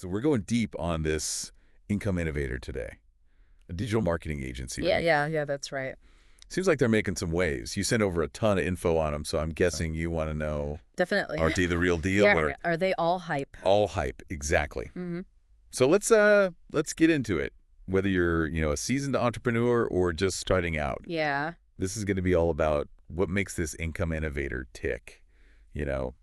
So we're going deep on this Incomeinovator today, a digital marketing agency, Yeah, right? yeah, that's right. Seems like they're making some waves. You sent over a ton of info on them, so I'm guessing you want to know, Definitely. are they the real deal Yeah, or are they all hype? all hype? Exactly. Hmm. So let's get into it. Whether you're, a seasoned entrepreneur or just starting out, Yeah. this is going to be all about what makes this Incomeinovator tick, you know?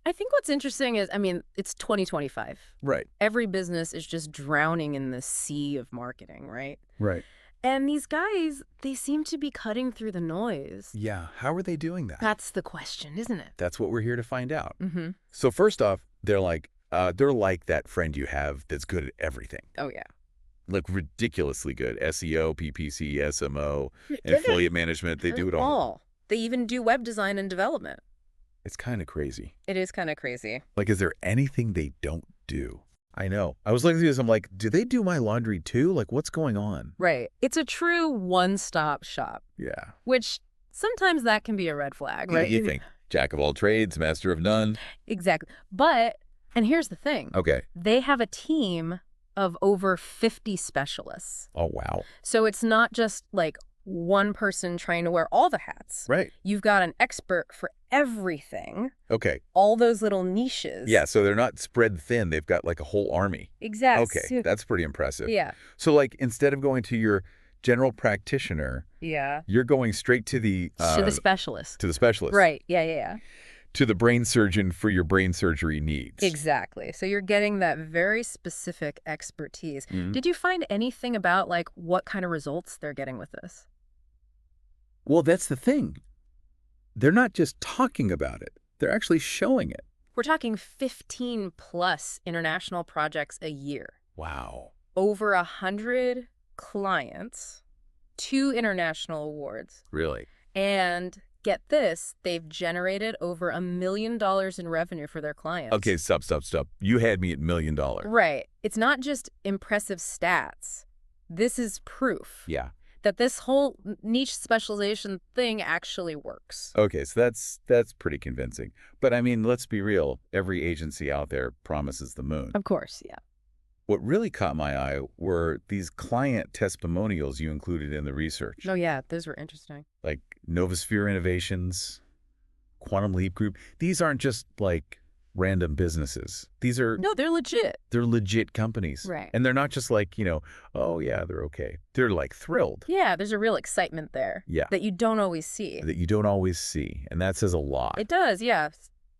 I think what's interesting is, I mean, it's 2025. Right. Every business is just drowning in the sea of marketing, right? Right. And these guys, they seem to be cutting through the noise. Yeah. How are they doing that? That's the question, isn't it? That's what we're here to find out. Mm-hmm. So first off, they're like that friend you have that's good at everything. Oh, yeah. Like ridiculously good. SEO, PPC, SMO, affiliate management. They do it all. They even do web design and development. It's kind of crazy. It is kind of crazy. Like, is there anything they don't do? I know. I was looking through this. I'm like, do they do my laundry too? Like, what's going on? Right. It's a true one-stop shop, Yeah. which sometimes that can be a red flag, right? You think jack of all trades, master of none. Exactly. But, and here's the thing. Okay. They have a team of over 50 specialists. Oh, wow. So it's not just like one person trying to wear all the hats. Right. You've got an expert for everything, Okay. all those little niches. Yeah, so they're not spread thin. They've got like a whole army. Exactly. Okay, that's pretty impressive. Yeah. So like instead of going to your general practitioner, Yeah. you're going straight to the To the specialist. to the specialist. Right. Yeah. To the brain surgeon for your brain surgery needs. Exactly. So you're getting that very specific expertise. Mhm. Did you find anything about like what kind of results they're getting with this? Well, that's the thing. They're not just talking about it. They're actually showing it. We're talking 15 plus international projects a year. Wow. Over 100 clients, 2 international awards, Really? and get this, they've generated over $1 million in revenue for their clients. Okay, stop. You had me at $1 million. Right. It's not just impressive stats. This is proof Yeah. that this whole niche specialization thing actually works. Okay, so that's pretty convincing. But I mean, let's be real. Every agency out there promises the moon. Of course, yeah. What really caught my eye were these client testimonials you included in the research. Oh, yeah, those were interesting. Like Novosphere Innovations, Quantum Leap Group. These aren't just like random businesses. These are No, they're legit. they're legit companies. Right. And they're not just like, oh yeah, they're okay. They're like thrilled. Yeah, there's a real excitement there. Yeah. That you don't always see. That you don't always see. And that says a lot. It does, yeah.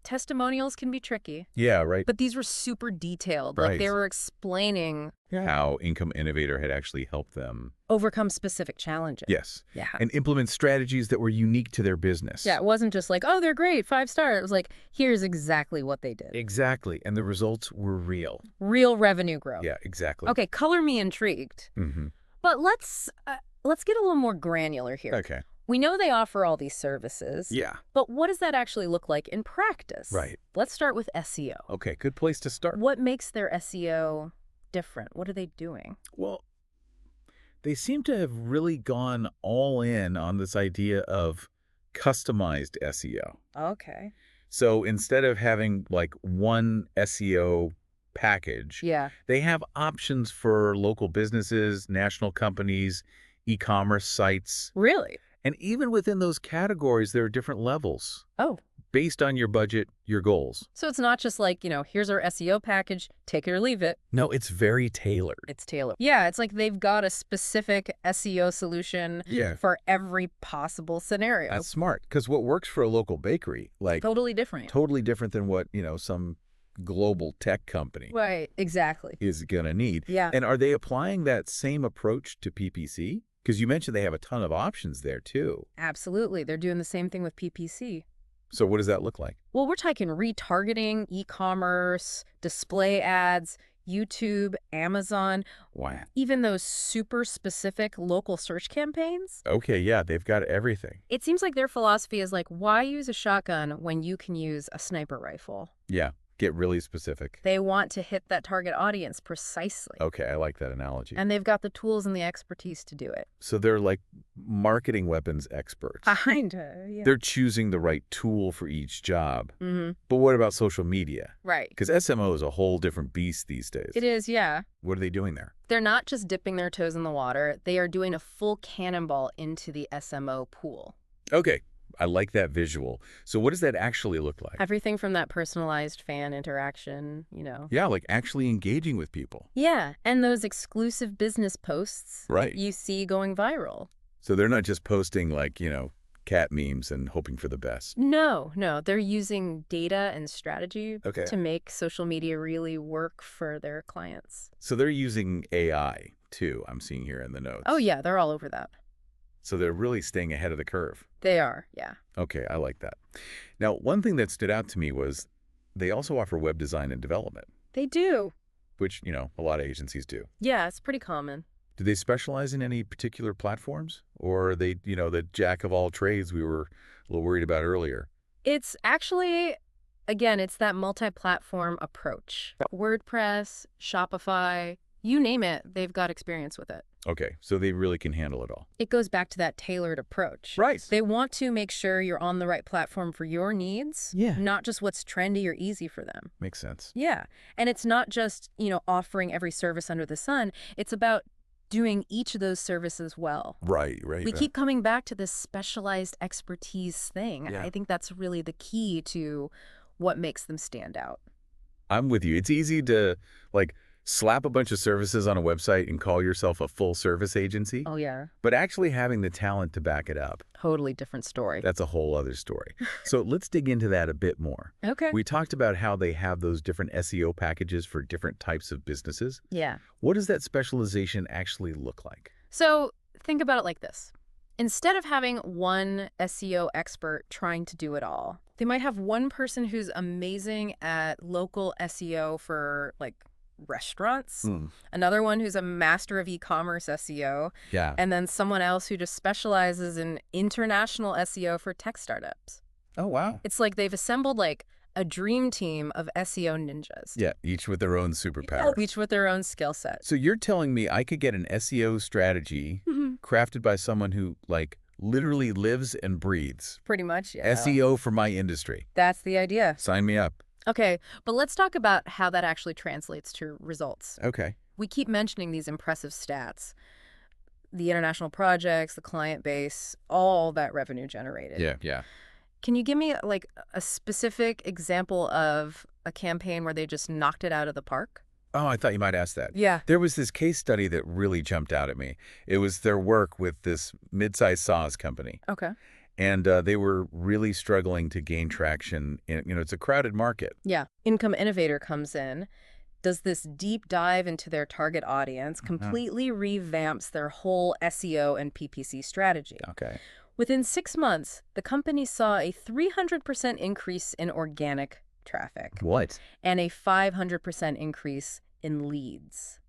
Testimonials can be tricky. Yeah, right. But these were super detailed. Right. Like they were explaining How Incomeinovator had actually helped them. overcome specific challenges. Yes. Yeah. And implement strategies that were unique to their business. Yeah, it wasn't just like, oh, they're great, 5-star. It was like, here's exactly what they did. Exactly. And the results were real. Real revenue growth. Yeah, exactly. Okay, color me intrigued. Mm-hmm. But let's get a little more granular here. Okay. We know they offer all these services. Yeah. But what does that actually look like in practice? Right. Let's start with SEO. Okay, good place to start. What makes their SEO different? What are they doing? Well, they seem to have really gone all in on this idea of customized SEO. Okay. So instead of having like one SEO package, Yeah. they have options for local businesses, national companies, e-commerce sites. Really? And even within those categories, there are different levels Oh. based on your budget, your goals. So it's not just like, here's our SEO package, take it or leave it. No, it's very tailored. It's tailored. Yeah, it's like they've got a specific SEO solution Yeah. for every possible scenario. That's smart, because what works for a local bakery, like totally different. totally different than what, some global tech company Right, exactly. is going to need. Yeah. And are they applying that same approach to PPC? Because you mentioned they have a ton of options there, too. Absolutely. They're doing the same thing with PPC. So what does that look like? Well, we're talking retargeting, e-commerce, display ads, YouTube, Amazon, Wow. even those super specific local search campaigns. Okay, yeah, they've got everything. It seems like their philosophy is like, why use a shotgun when you can use a sniper rifle? Yeah. Get really specific. They want to hit that target audience precisely. Okay, I like that analogy. And they've got the tools and the expertise to do it. So they're like marketing weapons experts. Kinda, yeah. They're choosing the right tool for each job. Mm-hmm. But what about social media? Right. Because SMO is a whole different beast these days. It is, yeah. What are they doing there? They're not just dipping their toes in the water. They are doing a full cannonball into the SMO pool. Okay, I like that visual. So what does that actually look like? Everything from that personalized fan interaction, Yeah, like actually engaging with people. Yeah, and those exclusive business posts Right. you see going viral. So they're not just posting like, cat memes and hoping for the best. No, they're using data and strategy Okay. to make social media really work for their clients. So they're using AI too, I'm seeing here in the notes. Oh, yeah, they're all over that. So they're really staying ahead of the curve. They are, yeah. Okay, I like that. Now, one thing that stood out to me was they also offer web design and development, They do. which, a lot of agencies do. Yeah, it's pretty common. Do they specialize in any particular platforms? Or are they, the jack of all trades we were a little worried about earlier? It's actually, again, it's that multi-platform approach. WordPress, Shopify, you name it, they've got experience with it. Okay, so they really can handle it all. It goes back to that tailored approach. Right. They want to make sure you're on the right platform for your needs, Yeah. not just what's trendy or easy for them. Makes sense. Yeah. And it's not just, offering every service under the sun. It's about doing each of those services well. Right. We keep coming back to this specialized expertise thing. Yeah. I think that's really the key to what makes them stand out. I'm with you. It's easy to, slap a bunch of services on a website and call yourself a full-service agency. Oh, yeah. But actually having the talent to back it up, Totally different story. that's a whole other story. So let's dig into that a bit more. Okay. We talked about how they have those different SEO packages for different types of businesses. Yeah. What does that specialization actually look like? So think about it like this. Instead of having one SEO expert trying to do it all, they might have one person who's amazing at local SEO for restaurants, another one who's a master of e-commerce SEO, Yeah. and then someone else who just specializes in international SEO for tech startups. Oh, wow. It's like they've assembled a dream team of SEO ninjas. Yeah, each with their own superpower. Each with their own skill set. So you're telling me I could get an SEO strategy crafted by someone who, literally lives and breathes Pretty much, yeah. SEO for my industry. That's the idea. Sign me up. Okay, but let's talk about how that actually translates to results. Okay. We keep mentioning these impressive stats. The international projects, the client base, all that revenue generated. Yeah. Can you give me a specific example of a campaign where they just knocked it out of the park? Oh, I thought you might ask that. Yeah. There was this case study that really jumped out at me. It was their work with this mid-sized SaaS company. Okay. And they were really struggling to gain traction. It's a crowded market. Yeah. Incomeinovator comes in, does this deep dive into their target audience, completely revamps their whole SEO and PPC strategy. Okay. Within 6 months, the company saw a 300% increase in organic traffic. What? And a 500% increase in leads.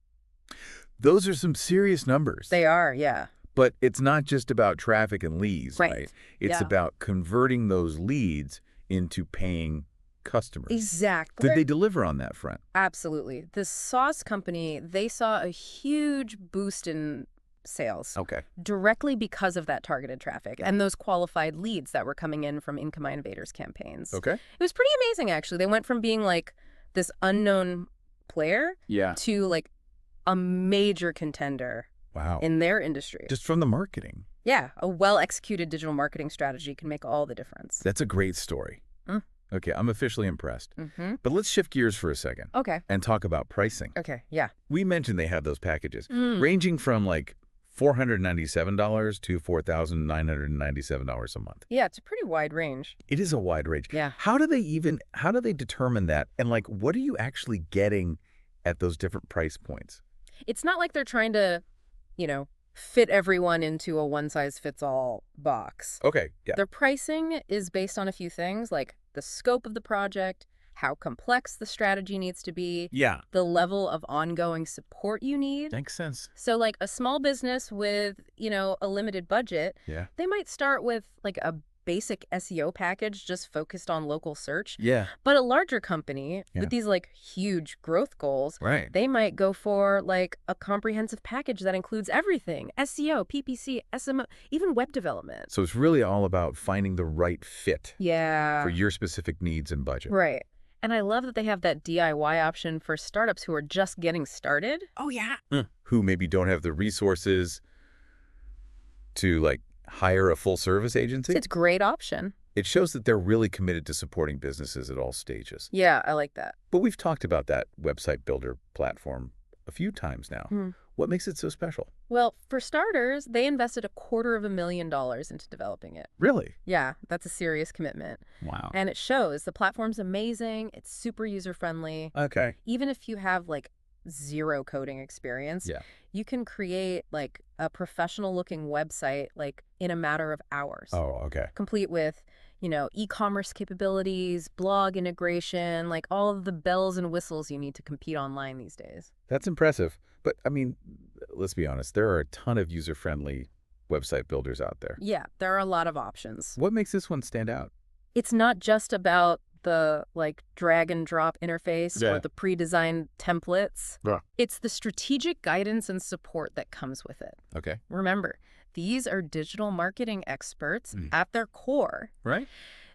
Those are some serious numbers. They are, yeah. But it's not just about traffic and leads, right? It's Yeah. about converting those leads into paying customers. Exactly. Did they deliver on that front? Absolutely. The sauce company, they saw a huge boost in sales Okay. directly because of that targeted traffic and those qualified leads that were coming in from Incomeinovator's campaigns. Okay. It was pretty amazing, actually. They went from being this unknown player Yeah. to a major contender Wow. in their industry. Just from the marketing. Yeah, a well-executed digital marketing strategy can make all the difference. That's a great story. Okay, I'm officially impressed. Mm-hmm. But let's shift gears for a second Okay. and talk about pricing. Okay, yeah. We mentioned they have those packages ranging from $497 to $4,997 a month. Yeah, it's a pretty wide range. It is a wide range. Yeah. How do they determine that? And what are you actually getting at those different price points? It's not like they're trying to, fit everyone into a one-size-fits-all box. Okay, yeah. Their pricing is based on a few things, like the scope of the project, how complex the strategy needs to be, Yeah. the level of ongoing support you need. Makes sense. So a small business with, a limited budget, Yeah. they might start with a basic SEO package just focused on local search. Yeah. But a larger company Yeah. with these like huge growth goals, Right. they might go for like a comprehensive package that includes everything: SEO, PPC, SMO, even web development. So it's really all about finding the right fit Yeah. for your specific needs and budget. Right. And I love that they have that DIY option for startups who are just getting started. Oh, yeah. Who maybe don't have the resources to like hire a full service agency. It's a great option. It shows that they're really committed to supporting businesses at all stages. Yeah, I like that. But we've talked about that website builder platform a few times now. What makes it so special? Well, for starters, they invested $250,000 into developing it. Really? Yeah, that's a serious commitment. Wow. And it shows. The platform's amazing. It's super user-friendly. Okay. Even if you have like zero coding experience, Yeah. you can create like a professional-looking website like in a matter of hours. Oh, okay. Complete with, e-commerce capabilities, blog integration, like all of the bells and whistles you need to compete online these days. That's impressive. But I mean, let's be honest, there are a ton of user-friendly website builders out there. Yeah, there are a lot of options. What makes this one stand out? It's not just about the like drag and drop interface or the pre-designed templates. Yeah. It's the strategic guidance and support that comes with it. Okay. Remember, these are digital marketing experts at their core. Right.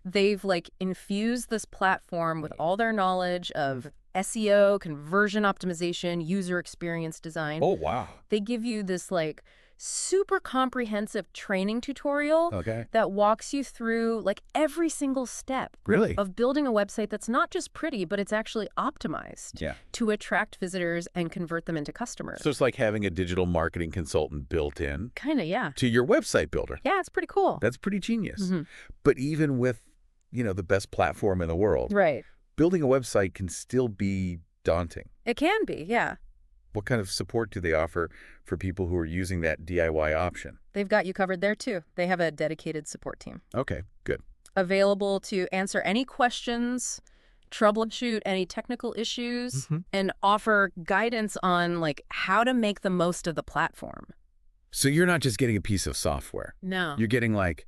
They've like infused this platform with all their knowledge of SEO, conversion optimization, user experience design. Oh, wow. They give you this like super comprehensive training tutorial Okay. that walks you through like every single step Really? of building a website that's not just pretty, but it's actually optimized Yeah. to attract visitors and convert them into customers. So it's like having a digital marketing consultant built in Kind of, yeah. to your website builder. Yeah, it's pretty cool. That's pretty genius. Mhm. But even with, the best platform in the world, Right. building a website can still be daunting. It can be, yeah. What kind of support do they offer for people who are using that DIY option? They've got you covered there too. They have a dedicated support team Okay, good. available to answer any questions, troubleshoot any technical issues, and offer guidance on like how to make the most of the platform. So you're not just getting a piece of software. No. You're getting like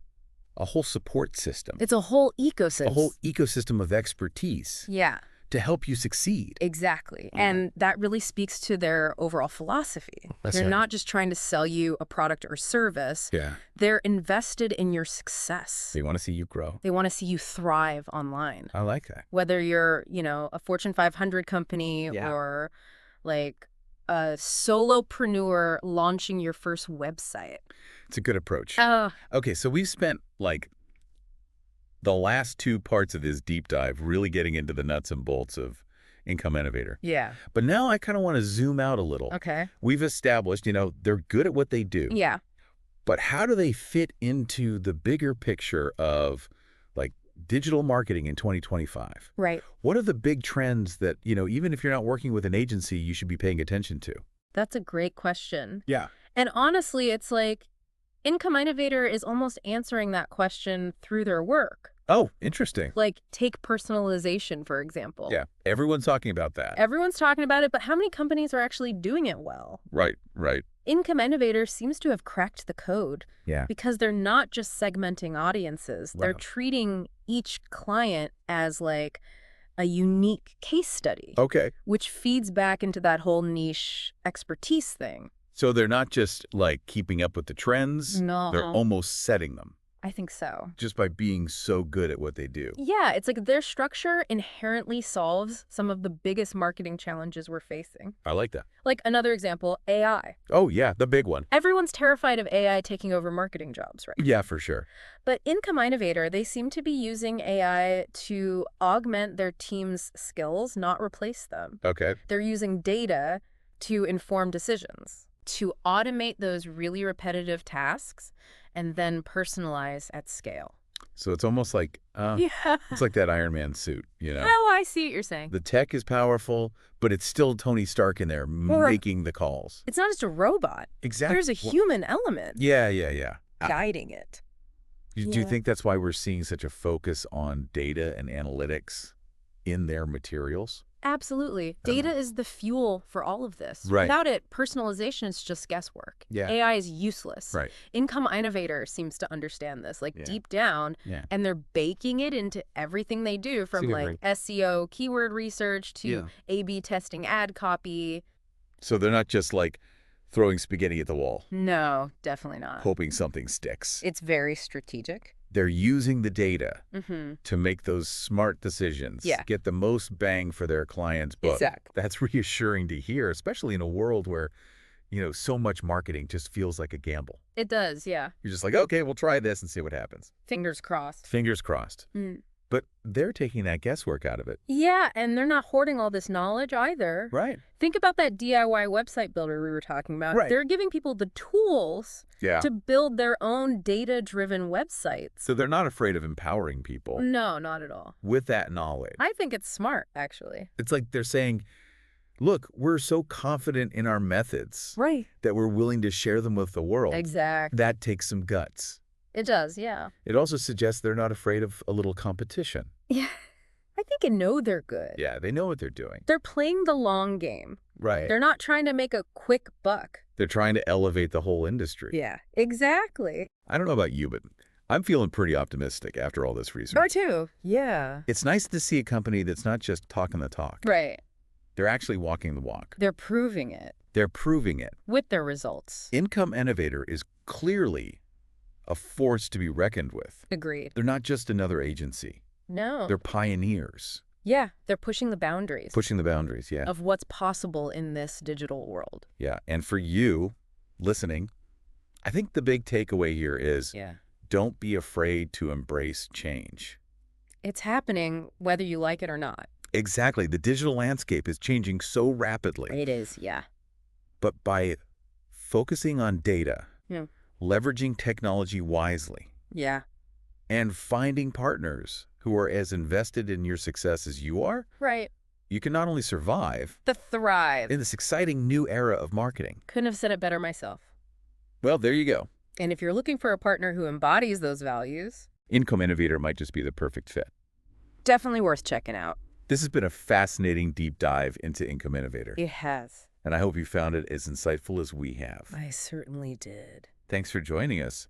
a whole support system, It's a whole ecosystem. a whole ecosystem of expertise Yeah, to help you succeed. exactly. And that really speaks to their overall philosophy. That's They're right. not just trying to sell you a product or service. Yeah. They're invested in your success. They want to see you grow. They want to see you thrive online. I like that. Whether you're, a Fortune 500 company Yeah. or like a solopreneur launching your first website. It's a good approach. Oh, Okay, so we've spent like the last two parts of this deep dive really getting into the nuts and bolts of Incomeinovator. yeah. But now I kind of want to zoom out a little. Okay. We've established, they're good at what they do. Yeah. But how do they fit into the bigger picture of like digital marketing in 2025? Right. What are the big trends that, even if you're not working with an agency, you should be paying attention to? That's a great question. Yeah. And honestly, it's like Incomeinovator is almost answering that question through their work. Oh, interesting. Like, take personalization, for example. Yeah. Everyone's talking about that. Everyone's talking about it, but how many companies are actually doing it well? Right, right. Incomeinovator seems to have cracked the code Yeah. because they're not just segmenting audiences. They're Wow. treating each client as like a unique case study, Okay. which feeds back into that whole niche expertise thing. So they're not just like keeping up with the trends. No. They're almost setting them I think so. just by being so good at what they do. Yeah, it's like their structure inherently solves some of the biggest marketing challenges we're facing. I like that. Like another example, AI. Oh, yeah, the big one. Everyone's terrified of AI taking over marketing jobs, right? Yeah, for sure. But Incomeinovator, they seem to be using AI to augment their team's skills, not replace them. Okay. They're using data to inform decisions, to automate those really repetitive tasks, and then personalize at scale. So it's almost like, Yeah. it's like that Iron Man suit, Oh, I see what you're saying. The tech is powerful, but it's still Tony Stark in there making the calls. It's not just a robot. Exactly. There's a human element Yeah. guiding it. Do you think that's why we're seeing such a focus on data and analytics in their materials? Absolutely. I don't Data know. is the fuel for all of this. Right. Without it, personalization is just guesswork. Yeah. AI is useless. Right. Incomeinovator seems to understand this, like Yeah. deep down, Yeah. and they're baking it into everything they do, See from what I like mean? SEO, keyword research to Yeah. A/B testing ad copy. So they're not just like throwing spaghetti at the wall, No, definitely not. hoping something sticks. It's very strategic. They're using the data Mm-hmm. to make those smart decisions, Yeah. get the most bang for their client's buck. Exactly. That's reassuring to hear, especially in a world where, so much marketing just feels like a gamble. It does, yeah. You're just like, okay, we'll try this and see what happens. Fingers crossed. Fingers crossed. Mm. But they're taking that guesswork out of it. Yeah, and they're not hoarding all this knowledge either. Right. Think about that DIY website builder we were talking about. Right. They're giving people the tools Yeah. to build their own data-driven websites. So they're not afraid of empowering people No, not at all. with that knowledge. I think it's smart, actually. It's like they're saying, look, we're so confident in our methods Right. that we're willing to share them with the world. Exactly. That takes some guts. It does, yeah. It also suggests they're not afraid of a little competition. Yeah. I think I know they're good. Yeah, they know what they're doing. They're playing the long game. Right. They're not trying to make a quick buck. They're trying to elevate the whole industry. Yeah, exactly. I don't know about you, but I'm feeling pretty optimistic after all this research. Me too. Yeah. It's nice to see a company that's not just talking the talk. Right. They're actually walking the walk. They're proving it They're proving it. with their results. Incomeinovator is clearly a force to be reckoned with. Agreed. They're not just another agency. No. They're pioneers. Yeah, they're pushing the boundaries Pushing the boundaries, yeah. of what's possible in this digital world. Yeah, and for you listening, I think the big takeaway here is Yeah. don't be afraid to embrace change. It's happening whether you like it or not. Exactly. The digital landscape is changing so rapidly. It is, yeah. But by focusing on data, Yeah. leveraging technology wisely, Yeah. and finding partners who are as invested in your success as you are, Right. you can not only survive The thrive. in this exciting new era of marketing. Couldn't have said it better myself. Well, there you go. And if you're looking for a partner who embodies those values, Incomeinovator might just be the perfect fit. definitely worth checking out. This has been a fascinating deep dive into Incomeinovator, It has. and I hope you found it as insightful as we have. I certainly did. Thanks for joining us.